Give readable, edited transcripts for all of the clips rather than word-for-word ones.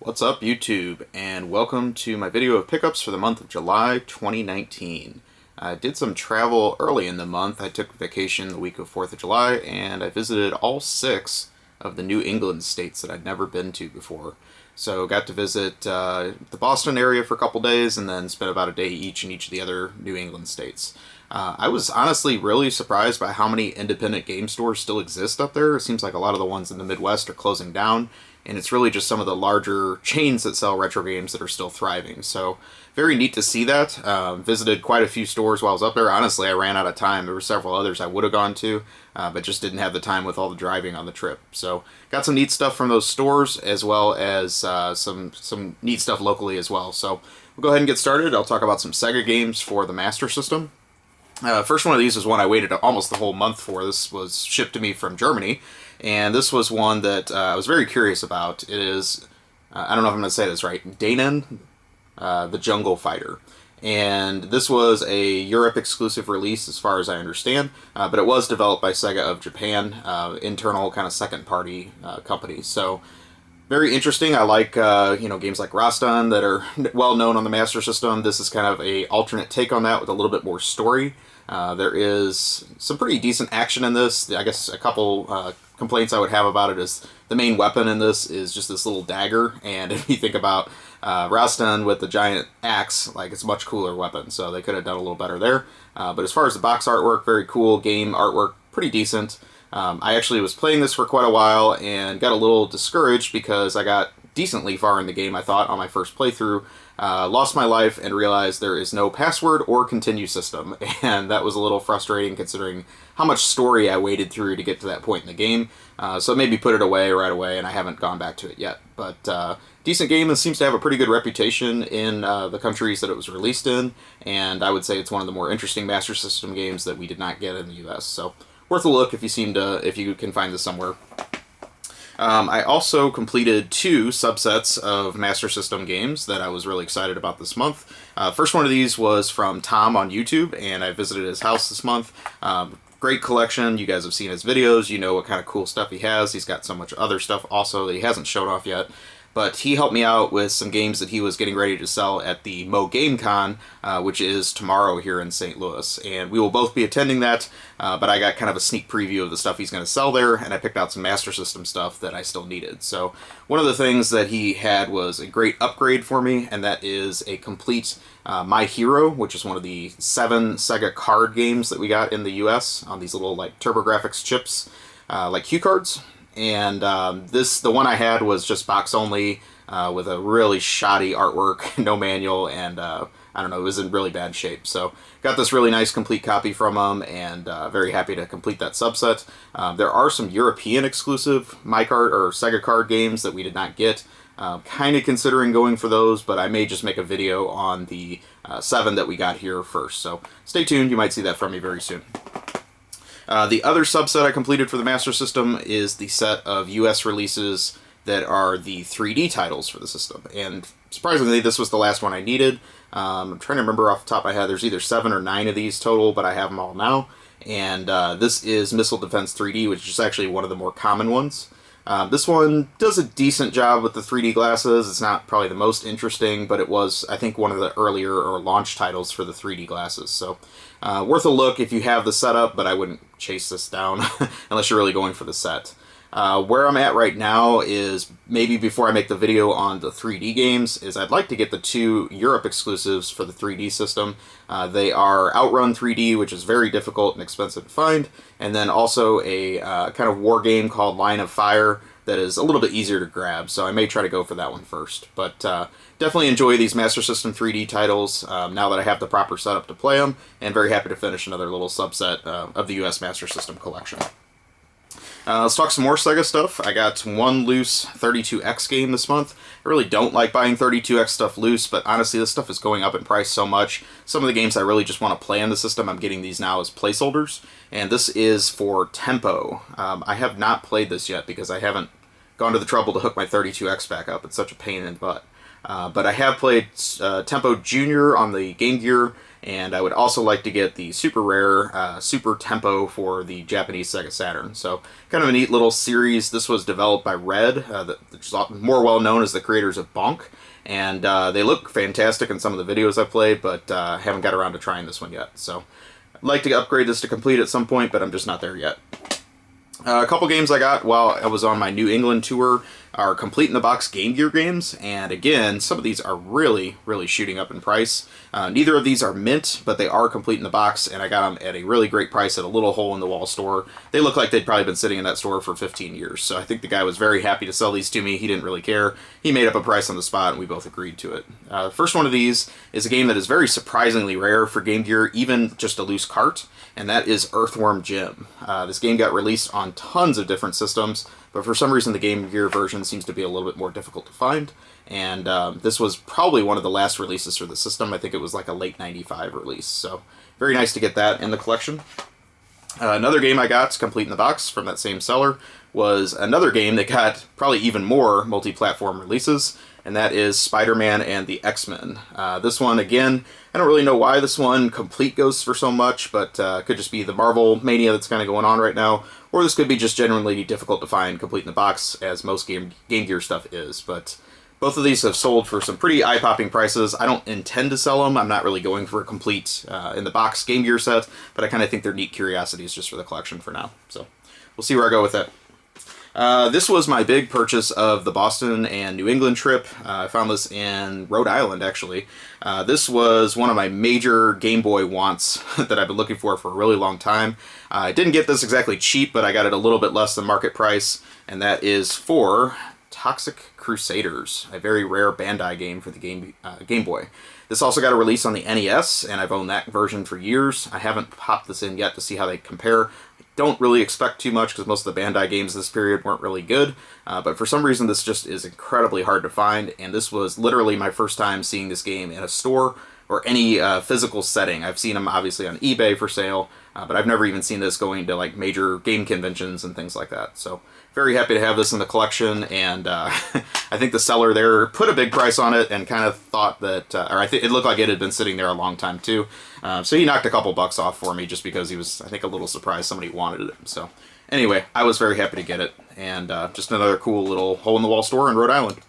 What's up, YouTube, and welcome to my video of pickups for the month of July 2019. I did some travel early in the month. I took vacation the week of 4th of July, and I visited all 6 of the New England states that I'd never been to before. So got to visit the Boston area for a couple days, and then spent about a day each in each of the other New England states. I was honestly really surprised by how many independent game stores still exist up there. It seems like a lot of the ones in the Midwest are closing down, and it's really just some of the larger chains that sell retro games that are still thriving. So very neat to see that. Visited quite a few stores while I was up there. Honestly, I ran out of time. There were several others I would have gone to, but just didn't have the time with all the driving on the trip. So got some neat stuff from those stores, as well as some neat stuff locally as well. So we'll go ahead and get started. I'll talk about some Sega games for the Master System. First one of these is one I waited almost the whole month for. This was shipped to me from Germany, and this was one that I was very curious about. It is, I don't know if I'm going to say this right, Danan, the Jungle Fighter. And this was a Europe exclusive release as far as I understand, but it was developed by Sega of Japan, internal kind of second party company. So very interesting. I like games like Rastan that are well known on the Master System. This is kind of a alternate take on that with a little bit more story. There is some pretty decent action in this. I guess a couple complaints I would have about it is the main weapon in this is just this little dagger, and if you think about Rastan with the giant axe, like, it's a much cooler weapon, so they could have done a little better there. But as far as the box artwork, very cool. Game artwork, pretty decent. I actually was playing this for quite a while and got a little discouraged because I got decently far in the game, I thought, on my first playthrough. Lost my life and realized there is no password or continue system, and that was a little frustrating considering how much story I waded through to get to that point in the game. So it made me put it away right away, and I haven't gone back to it yet. But decent game. It seems to have a pretty good reputation in the countries that it was released in, and I would say it's one of the more interesting Master System games that we did not get in the US. So worth a look if you can find this somewhere. I also completed 2 subsets of Master System games that I was really excited about this month. First one of these was from Tom on YouTube, and I visited his house this month. Great collection. You guys have seen his videos. You know what kind of cool stuff he has. He's got so much other stuff also that he hasn't shown off yet. But he helped me out with some games that he was getting ready to sell at the Mo Game Con, which is tomorrow here in St. Louis. And we will both be attending that, but I got kind of a sneak preview of the stuff he's going to sell there, and I picked out some Master System stuff that I still needed. So one of the things that he had was a great upgrade for me, and that is a complete My Hero, which is one of the 7 Sega card games that we got in the US on these little like TurboGrafx chips, like cue cards. And the one I had was just box only, with a really shoddy artwork, no manual, and I don't know, it was in really bad shape. So got this really nice complete copy from him, and very happy to complete that subset. There are some European exclusive Sega card games that we did not get. Kind of considering going for those, but I may just make a video on the 7 that we got here first. So stay tuned, you might see that from me very soon. The other subset I completed for the Master System is the set of US releases that are the 3D titles for the system. And surprisingly, this was the last one I needed. I'm trying to remember off the top of my head, there's either 7 or 9 of these total, but I have them all now. And this is Missile Defense 3D, which is actually one of the more common ones. This one does a decent job with the 3D glasses. It's not probably the most interesting, but it was, I think, one of the earlier or launch titles for the 3D glasses. So worth a look if you have the setup, but I wouldn't chase this down unless you're really going for the set. Where I'm at right now is, maybe before I make the video on the 3D games, is I'd like to get the 2 Europe exclusives for the 3D system. They are Outrun 3D, which is very difficult and expensive to find, and then also a kind of war game called Line of Fire that is a little bit easier to grab, so I may try to go for that one first. But definitely enjoy these Master System 3D titles now that I have the proper setup to play them, and very happy to finish another little subset of the US Master System collection. Let's talk some more Sega stuff. I got one loose 32X game this month. I really don't like buying 32X stuff loose, but honestly, this stuff is going up in price so much. Some of the games I really just want to play on the system, I'm getting these now as placeholders, and this is for Tempo. I have not played this yet because I haven't gone to the trouble to hook my 32X back up. It's such a pain in the butt. But I have played Tempo Junior on the Game Gear, and I would also like to get the super rare Super Tempo for the Japanese Sega Saturn. So kind of a neat little series. This was developed by Red, which is more well known as the creators of Bonk, and they look fantastic in some of the videos I've played, but haven't got around to trying this one yet. So I'd like to upgrade this to complete at some point, but I'm just not there yet. A couple games I got while I was on my New England tour are complete-in-the-box Game Gear games, and again, some of these are really, really shooting up in price. Neither of these are mint, but they are complete in the box, and I got them at a really great price at a little hole-in-the-wall store. They look like they'd probably been sitting in that store for 15 years, so I think the guy was very happy to sell these to me. He didn't really care. He made up a price on the spot, and we both agreed to it. The first one of these is a game that is very surprisingly rare for Game Gear, even just a loose cart, and that is Earthworm Jim. This game got released on tons of different systems, but for some reason the Game Gear version seems to be a little bit more difficult to find, and this was probably one of the last releases for the system. I think it was like a late 95 release, so very nice to get that in the collection. Another game I got, complete in the box, from that same seller, was another game that got probably even more multi-platform releases, and that is Spider-Man and the X-Men. This one, again, I don't really know why this one complete goes for so much, but could just be the Marvel Mania that's kind of going on right now, or this could be just genuinely difficult to find complete in the box, as most Game Gear stuff is. But both of these have sold for some pretty eye-popping prices. I don't intend to sell them. I'm not really going for a complete in-the-box Game Gear set, but I kind of think they're neat curiosities just for the collection for now. So we'll see where I go with that. This was my big purchase of the Boston and New England trip. I found this in Rhode Island, actually. This was one of my major Game Boy wants that I've been looking for a really long time. I didn't get this exactly cheap, but I got it a little bit less than market price, and that is for Toxic Crusaders, a very rare Bandai game for the Game Boy. This also got a release on the NES, and I've owned that version for years. I haven't popped this in yet to see how they compare. Don't really expect too much because most of the Bandai games this period weren't really good, but for some reason this just is incredibly hard to find, and this was literally my first time seeing this game in a store or any physical setting. I've seen them obviously on eBay for sale, but I've never even seen this going to like major game conventions and things like that. So very happy to have this in the collection, and I think the seller there put a big price on it and kind of thought that, or I think it looked like it had been sitting there a long time too. So he knocked a couple bucks off for me just because he was, I think, a little surprised somebody wanted it. So anyway, I was very happy to get it, and just another cool little hole-in-the-wall store in Rhode Island.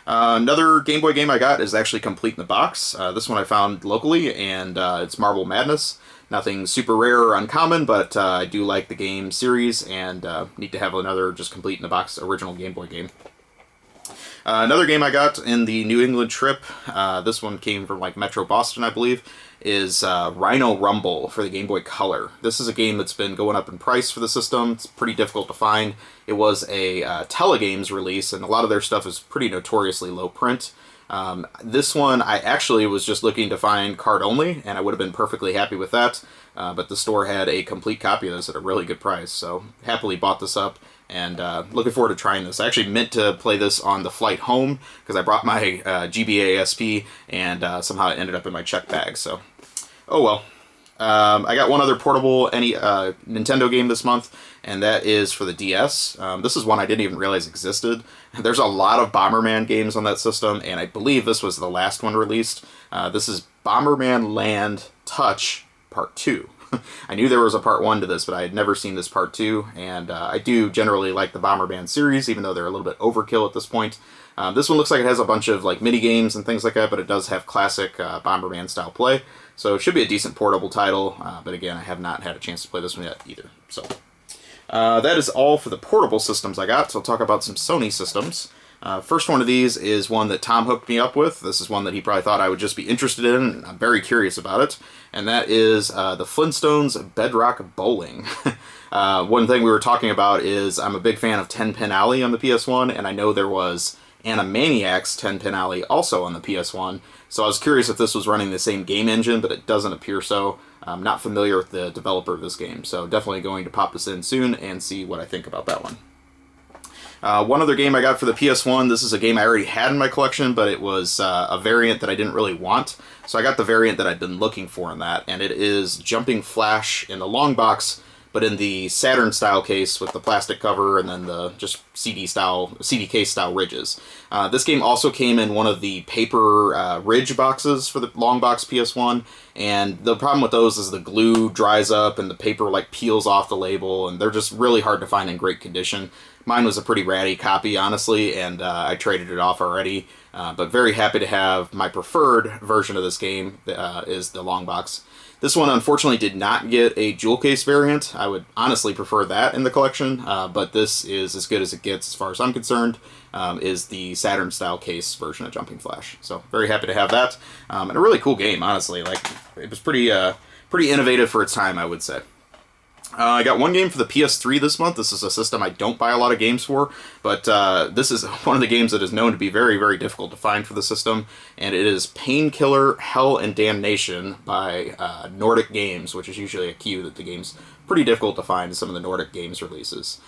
Another Game Boy game I got is actually complete in the box. This one I found locally, and it's Marble Madness. Nothing super rare or uncommon, but I do like the game series, and need to have another just complete in the box original Game Boy game. Another game I got in the New England trip, this one came from like Metro Boston, I believe, is Rhino Rumble for the Game Boy Color. This is a game that's been going up in price for the system. It's pretty difficult to find. It was a Telegames release, and a lot of their stuff is pretty notoriously low print. This one, I actually was just looking to find card only, and I would have been perfectly happy with that, but the store had a complete copy of this at a really good price, so happily bought this up, and looking forward to trying this. I actually meant to play this on the flight home, because I brought my GBA SP, and somehow it ended up in my check bag, so oh well. I got one other portable Nintendo game this month, and that is for the DS. This is one I didn't even realize existed. There's a lot of Bomberman games on that system, and I believe this was the last one released. This is Bomberman Land Touch Part 2. I knew there was a Part 1 to this, but I had never seen this Part 2, and I do generally like the Bomberman series, even though they're a little bit overkill at this point. This one looks like it has a bunch of like mini games and things like that, but it does have classic Bomberman style play, so it should be a decent portable title. But again, I have not had a chance to play this one yet either. So that is all for the portable systems I got. So I'll talk about some Sony systems. First one of these is one that Tom hooked me up with. This is one that he probably thought I would just be interested in, and I'm very curious about it. And that is the Flintstones Bedrock Bowling. One thing we were talking about is I'm a big fan of 10-Pin Alley on the PS1, and I know there was Animaniacs 10-Pin Alley also on the PS1. So I was curious if this was running the same game engine, but it doesn't appear so. I'm not familiar with the developer of this game, so definitely going to pop this in soon and see what I think about that one. One other game I got for the PS1, this is a game I already had in my collection, but it was a variant that I didn't really want. So I got the variant that I'd been looking for in that, and it is Jumping Flash in the long box but in the Saturn style case with the plastic cover and then the just CD case style ridges. This game also came in one of the paper ridge boxes for the long box PS1, and the problem with those is the glue dries up and the paper like peels off the label, and they're just really hard to find in great condition. Mine was a pretty ratty copy, honestly, and I traded it off already. But very happy to have my preferred version of this game, is the long box. This one, unfortunately, did not get a jewel case variant. I would honestly prefer that in the collection, but this is as good as it gets as far as I'm concerned, is the Saturn-style case version of Jumping Flash. So very happy to have that, and a really cool game, honestly. Like, it was pretty innovative for its time, I would say. I got one game for the PS3 this month. This is a system I don't buy a lot of games for, but this is one of the games that is known to be very, very difficult to find for the system, and it is Painkiller, Hell, and Damnation by Nordic Games, which is usually a cue that the game's pretty difficult to find in some of the Nordic Games releases.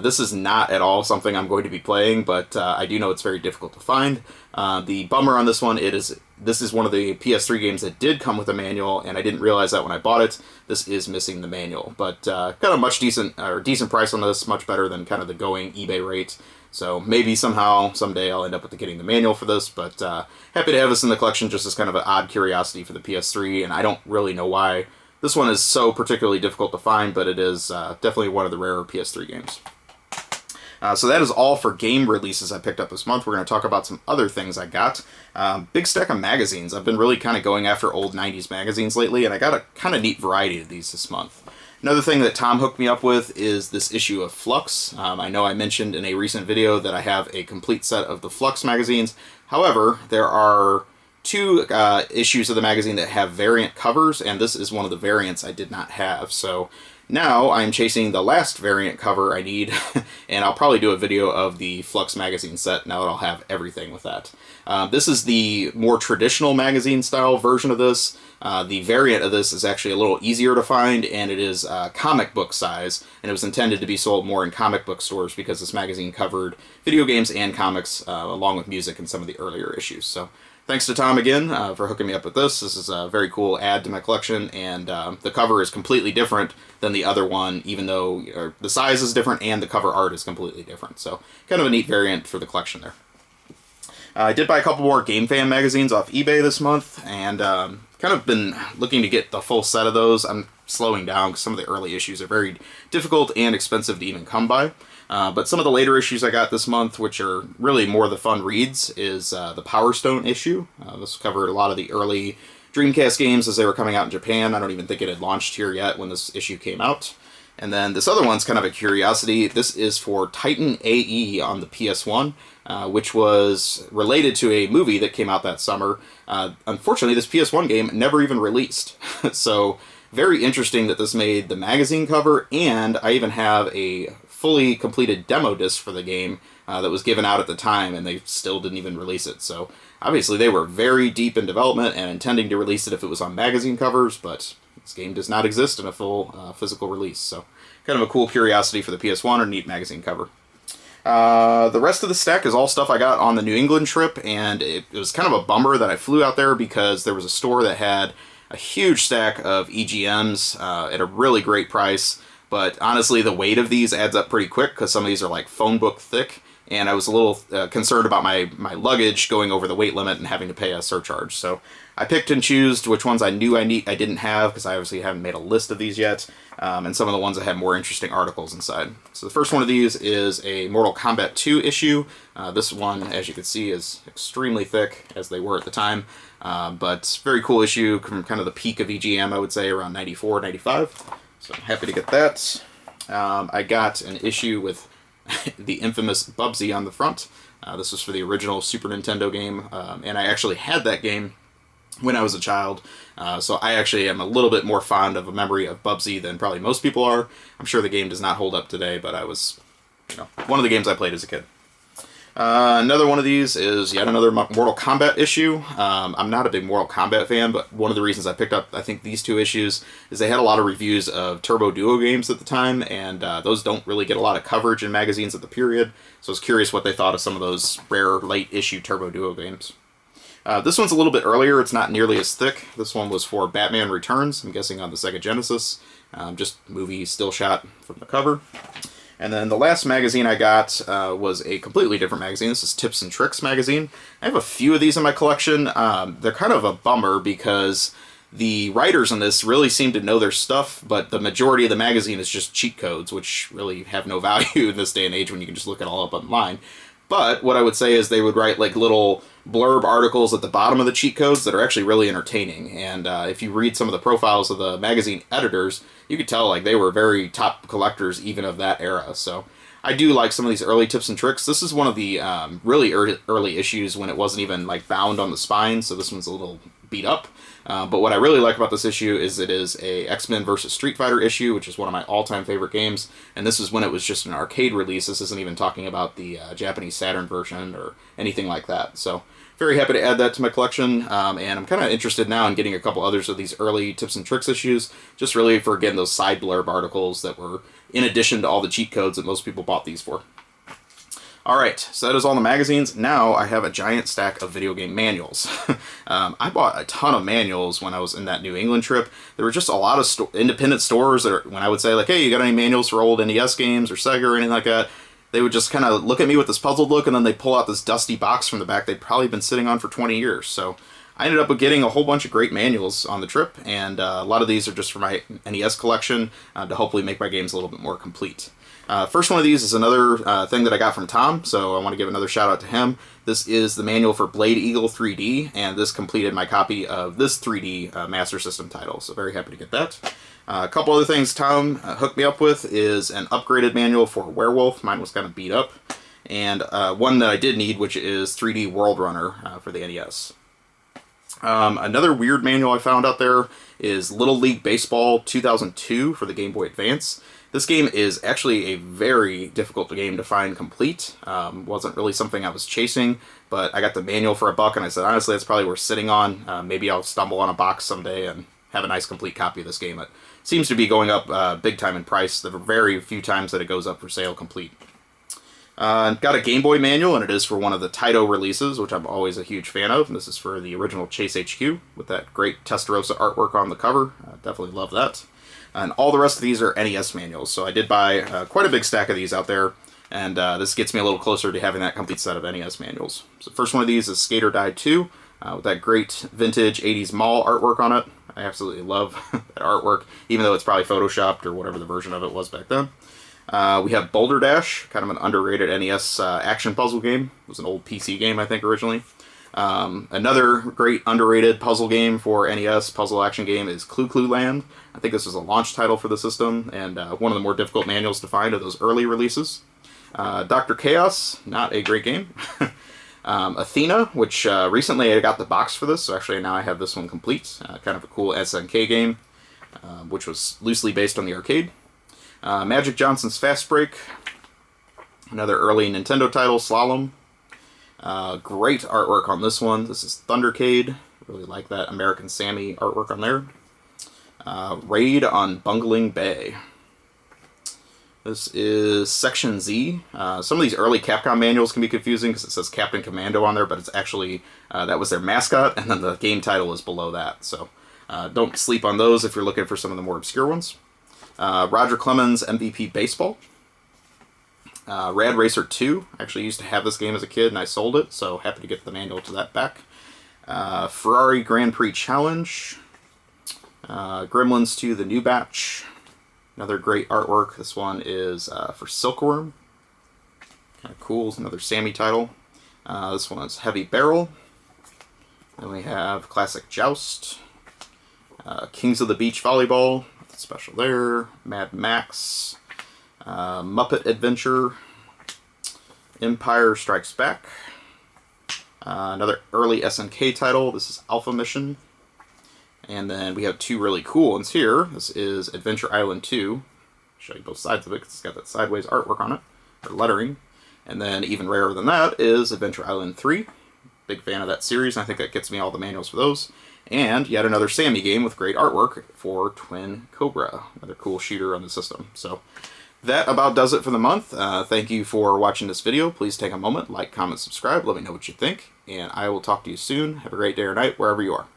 This is not at all something I'm going to be playing, but I do know it's very difficult to find. The bummer on this one, this is one of the PS3 games that did come with a manual, and I didn't realize that when I bought it. This is missing the manual, but got a decent price on this, much better than kind of the going eBay rate. So maybe someday I'll end up with getting the manual for this, but happy to have this in the collection just as kind of an odd curiosity for the PS3, and I don't really know why this one is so particularly difficult to find, but it is definitely one of the rarer PS3 games. So that is all for game releases I picked up this month. We're going to talk about some other things I got. Big stack of magazines. I've been really kind of going after old 90s magazines lately, and I got a kind of neat variety of these this month. Another thing that Tom hooked me up with is this issue of Flux. I know I mentioned in a recent video that I have a complete set of the Flux magazines. However, there are two issues of the magazine that have variant covers, and this is one of the variants I did not have. So now I'm chasing the last variant cover I need, and I'll probably do a video of the Flux magazine set now that I'll have everything with that. This is the more traditional magazine style version of this. The variant of this is actually a little easier to find, and it is comic book size, and it was intended to be sold more in comic book stores because this magazine covered video games and comics along with music in some of the earlier issues. So thanks to Tom again for hooking me up with this. This is a very cool add to my collection, and the cover is completely different than the other one, even though the size is different and the cover art is completely different. So kind of a neat variant for the collection there. I did buy a couple more Game Fan magazines off eBay this month, and kind of been looking to get the full set of those. I'm slowing down because some of the early issues are very difficult and expensive to even come by. But some of the later issues I got this month, which are really more the fun reads, is the Power Stone issue. This covered a lot of the early Dreamcast games as they were coming out in Japan. I don't even think it had launched here yet when this issue came out. And then this other one's kind of a curiosity. This is for Titan AE on the PS1, which was related to a movie that came out that summer. Unfortunately, this PS1 game never even released. So very interesting that this made the magazine cover, and I even have a fully completed demo disc for the game that was given out at the time, and they still didn't even release it. So obviously they were very deep in development and intending to release it if it was on magazine covers, but this game does not exist in a full physical release. So kind of a cool curiosity for the PS1 or neat magazine cover. The rest of the stack is all stuff I got on the New England trip, and it was kind of a bummer that I flew out there because there was a store that had a huge stack of EGMs at a really great price. But honestly, the weight of these adds up pretty quick because some of these are like phone book thick, and I was a little concerned about my luggage going over the weight limit and having to pay a surcharge. So I picked and chose which ones I knew I didn't have, because I obviously haven't made a list of these yet, and some of the ones that had more interesting articles inside. So the first one of these is a Mortal Kombat 2 issue. This one, as you can see, is extremely thick, as they were at the time, but very cool issue from kind of the peak of EGM, I would say, around 94, 95. So I'm happy to get that. I got an issue with the infamous Bubsy on the front. This was for the original Super Nintendo game, and I actually had that game when I was a child, so I actually am a little bit more fond of a memory of Bubsy than probably most people are. I'm sure the game does not hold up today, but I was, one of the games I played as a kid. Another one of these is yet another Mortal Kombat issue. I'm not a big Mortal Kombat fan, but one of the reasons I picked up, I think, these two issues is they had a lot of reviews of Turbo Duo games at the time, and those don't really get a lot of coverage in magazines at the period, so I was curious what they thought of some of those rare late issue Turbo Duo games. This one's a little bit earlier. It's not nearly as thick. This one was for Batman Returns, I'm guessing on the Sega Genesis. Just movie still shot from the cover. And then the last magazine I got was a completely different magazine. This is Tips and Tricks magazine. I have a few of these in my collection. They're kind of a bummer because the writers on this really seem to know their stuff, but the majority of the magazine is just cheat codes, which really have no value in this day and age when you can just look it all up online. But what I would say is they would write like little blurb articles at the bottom of the cheat codes that are actually really entertaining. And if you read some of the profiles of the magazine editors, you could tell like they were very top collectors even of that era. So I do like some of these early tips and tricks. This is one of the really early issues when it wasn't even like bound on the spine, so this one's a little beat up. But what I really like about this issue is it is a X-Men versus Street Fighter issue, which is one of my all-time favorite games. And this is when it was just an arcade release. This isn't even talking about the Japanese Saturn version or anything like that. So very happy to add that to my collection. And I'm kind of interested now in getting a couple others of these early tips and tricks issues, just really for, again, those side blurb articles that were in addition to all the cheat codes that most people bought these for. Alright, so that is all the magazines. Now I have a giant stack of video game manuals. I bought a ton of manuals when I was in that New England trip. There were just a lot of independent stores that when I would say, like, hey, you got any manuals for old NES games or Sega or anything like that, they would just kind of look at me with this puzzled look, and then they'd pull out this dusty box from the back they'd probably been sitting on for 20 years. So I ended up getting a whole bunch of great manuals on the trip, and a lot of these are just for my NES collection to hopefully make my games a little bit more complete. First one of these is another thing that I got from Tom, so I want to give another shout out to him. This is the manual for Blade Eagle 3D, and this completed my copy of this 3D Master System title, so very happy to get that. A couple other things Tom hooked me up with is an upgraded manual for Werewolf. Mine was kind of beat up. And one that I did need, which is 3D World Runner for the NES. Another weird manual I found out there is Little League Baseball 2002 for the Game Boy Advance. This game is actually a very difficult game to find complete. Wasn't really something I was chasing, but I got the manual for $1, and I said, honestly, that's probably worth sitting on. Maybe I'll stumble on a box someday and have a nice complete copy of this game. It seems to be going up big time in price. There are very few times that it goes up for sale complete. Got a Game Boy manual, and it is for one of the Taito releases, which I'm always a huge fan of. And this is for the original Chase HQ with that great Testarossa artwork on the cover. Definitely love that. And all the rest of these are NES manuals, so I did buy quite a big stack of these out there, and this gets me a little closer to having that complete set of NES manuals. So the first one of these is Skater Die 2, with that great vintage 80s mall artwork on it. I absolutely love that artwork, even though it's probably photoshopped or whatever the version of it was back then. We have Boulder Dash, kind of an underrated NES action puzzle game. It was an old PC game, I think, originally. Another great underrated puzzle game for NES, puzzle action game, is Clue Clue Land. I think this was a launch title for the system, and one of the more difficult manuals to find of those early releases. Dr. Chaos, not a great game. Athena, which recently I got the box for this, so actually now I have this one complete. Kind of a cool SNK game, which was loosely based on the arcade. Magic Johnson's Fast Break, another early Nintendo title, Slalom. Great artwork on this one. This is Thundercade. Really like that American Sammy artwork on there. Raid on Bungling Bay. This is Section Z. Some of these early Capcom manuals can be confusing because it says Captain Commando on there, but it's actually, that was their mascot, and then the game title is below that. So don't sleep on those if you're looking for some of the more obscure ones. Roger Clemens' MVP Baseball. Rad Racer 2. I actually used to have this game as a kid, and I sold it, so happy to get the manual to that back. Ferrari Grand Prix Challenge. Gremlins 2 The New Batch. Another great artwork. This one is for Silkworm. Kind of cool. Another Sammy title. This one is Heavy Barrel. Then we have Classic Joust. Kings of the Beach Volleyball. Nothing special there. Mad Max. Muppet Adventure. Empire Strikes Back. Another early SNK title. This is Alpha Mission. And then we have two really cool ones here. This is Adventure Island 2. I'll show you both sides of it because it's got that sideways artwork on it, or lettering. And then even rarer than that is Adventure Island 3. Big fan of that series, and I think that gets me all the manuals for those. And yet another Sammy game with great artwork for Twin Cobra. Another cool shooter on the system. So That about does it for the month. Thank you for watching this video. Please take a moment, like, comment, subscribe, let me know what you think, and I will talk to you soon. Have a great day or night, wherever you are.